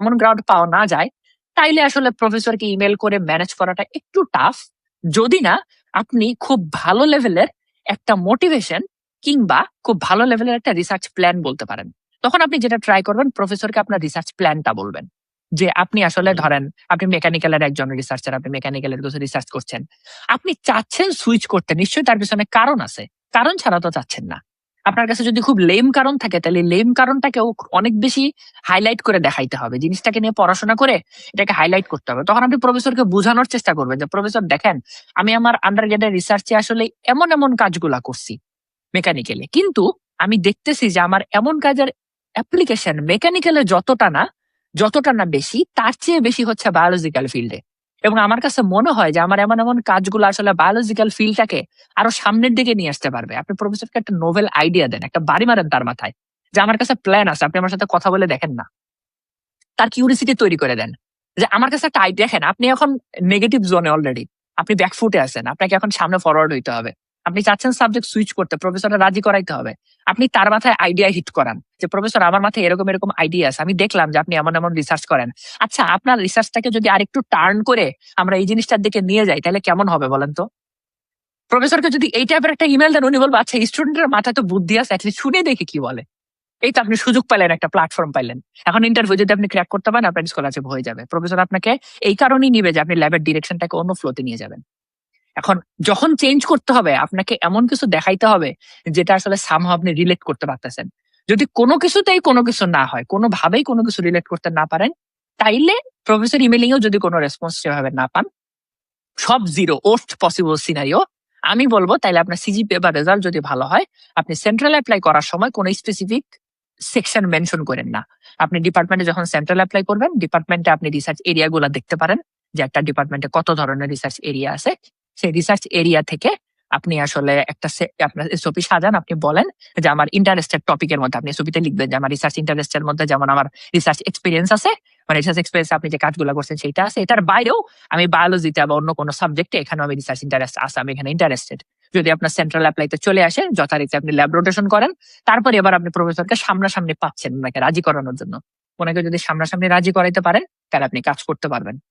Common ground পাওয়া না যায়, তাইলে আসলে প্রফেসরকে ইমেল করে ম্যানেজ করাটা একটু টাফ। যদি না আপনি খুব ভালো লেভেলের একটা মোটিভেশন কিংবা খুব ভালো লেভেলের একটা রিসার্চ প্ল্যান বলতে পারেন। তখন আপনি যেটা ট্রাই করবেন, প্রফেসরকে আপনার রিসার্চ প্ল্যানটা বলবেন, যে আপনি আসলে হুম। ধরেন আপনি মেকানিক্যালের একজন রিসার্চার, আপনি মেকানিক্যালের কিছু রিসার্চ করছেন, আপনি চাচ্ছেন সুইচ করতে, নিশ্চয়ই তার পিছনে কারণ আছে, কারণ ছাড়া তো চাচ্ছেন না। আপনার কাছে যদি খুব লেম কারণ থাকে, তাহলে লেম কারণটাকেও অনেক বেশি হাইলাইট করে দেখাইতে হবে, জিনিসটাকে নিয়ে পড়াশোনা করে এটাকে হাইলাইট করতে হবে। তখন আপনি প্রফেসরকে বোঝানোর চেষ্টা করবেন যে প্রফেসর দেখেন, আমি আমার আন্ডার গ্রেডের রিসার্চে আসলে এমন এমন কাজগুলা করছি মেকানিক্যালে, কিন্তু আমি দেখতেছি যে আমার এমন কাজের অ্যাপ্লিকেশন মেকানিক্যালে যতটা না বেশি, তার চেয়ে বেশি হচ্ছে বায়োলজিক্যাল ফিল্ডে। এবং আমার কাছে মনে হয় যে আমার এমন এমন কাজগুলো আসলে বায়োলজিক্যাল ফিল্ডটাকে আরো সামনের দিকে নিয়ে আসতে পারবে। আপনি প্রফেসরকে একটা নোভেল আইডিয়া দেন, একটা বাড়ি মারেন তার মাথায়, যে আমার কাছে প্ল্যান আছে, আপনি আমার সাথে কথা বলে দেখেন না। তার কিউরিসিটি তৈরি করে দেন যে আমার কাছে একটা আইডিয়া। দেখেন আপনি এখন নেগেটিভ জোনে অলরেডি, আপনি ব্যাকফুটে আছেন, আপনাকে এখন সামনে ফরওয়ার্ড হইতে হবে। আপনি চাচ্ছেন সাবজেক্ট সুইচ করতে, প্রফেসরকে রাজি করাইতে হবে। আপনি তার মাথায় আইডিয়া হিট করান যে প্রফেসর আমার মাথায় এরকম এরকম আইডিয়া আছে, আমি দেখলাম যে আপনি এমন এমন রিসার্চ করেন, আচ্ছা আপনার রিসার্চটাকে যদি আরেকটু টার্ন করে আমরা এই জিনিসটার দিকে নিয়ে যাই, তাহলে কেমন হবে বলেন তো? প্রফেসরকে যদি এই টাইপের একটা ইমেল দেন, উনি বলবো আচ্ছা স্টুডেন্টের মাথায় তো বুদ্ধি আছে, শুনে দেখে কি বলে। এই তো আপনি সুযোগ পাইলেন, একটা প্ল্যাটফর্ম পাইলেন। এখন ইন্টারভিউ যদি আপনি ক্র্যাক করতে পারেন, আপনার স্কলারশিপ হয়ে যাবে। প্রফেসর আপনাকে এই কারণেই নিবে যে আপনি ল্যাবের ডিরেকশনটাকে অন্য ফ্লোতে নিয়ে যাবেন। এখন যখন চেঞ্জ করতে হবে, আপনাকে এমন কিছু দেখাইতে হবে যেটা আসলে সামহাও আপনি রিলেট করতে পারতেছেন। যদি কোনো কিছুতেই কোনো কিছু না হয়, কোনোভাবেই কোনো কিছু রিলেট করতে না পারেন, তাইলে প্রফেসর ইমেলিং এও যদি কোনো রেসপন্স সেভাবে না পান, সব জিরো, ওর্স্ট পসিবল সিনারিও, আমি বলবো তাইলে আপনার সিজিপিএ বা রেজাল্ট যদি ভালো হয়, আপনি সেন্ট্রাল অ্যাপ্লাই করার সময় কোনো স্পেসিফিক সেকশন মেনশন করেন না। আপনি ডিপার্টমেন্টে যখন সেন্ট্রাল অ্যাপ্লাই করবেন, ডিপার্টমেন্টে আপনি রিসার্চ এরিয়া গুলা দেখতে পারেন, যে একটা ডিপার্টমেন্টে কত ধরনের রিসার্চ এরিয়া আছে। সেই রিসার্চ এরিয়া থেকে আপনি আসলে একটা আপনার এসওপি সাজান। আপনি বলেন যে আমার ইন্টারেস্টেড টপিকের মধ্যে, আপনি এসওপিতে লিখবেন যে আমার রিসার্চ ইন্টারেস্টের মধ্যে যেমন আমার রিসার্চ এক্সপিরিয়েন্স আছে, মানে রিসার্চ এক্সপিরিয়েন্স আপনি যে কাজগুলো করছেন সেইটা আছে, এটার বাইরেও আমি বায়োলজিতে বা অন্য কোনো সাবজেক্টে এখানে আমি রিসার্চ ইন্টারেস্ট আছে, আমি এখানে ইন্টারেস্টেড। যদি আপনার সেন্ট্রাল অ্যাপ্লাইতে চলে আসে, যথারীতি আপনি ল্যাব রোটেশন করেন, তারপরে এবার আপনি প্রফেসরকে সামনাসামনি পাচ্ছেন ওনাকে রাজি করানোর জন্য। ওনাকে যদি সামনাসামনি রাজি করাইতে পারেন, তাহলে আপনি কাজ করতে পারবেন।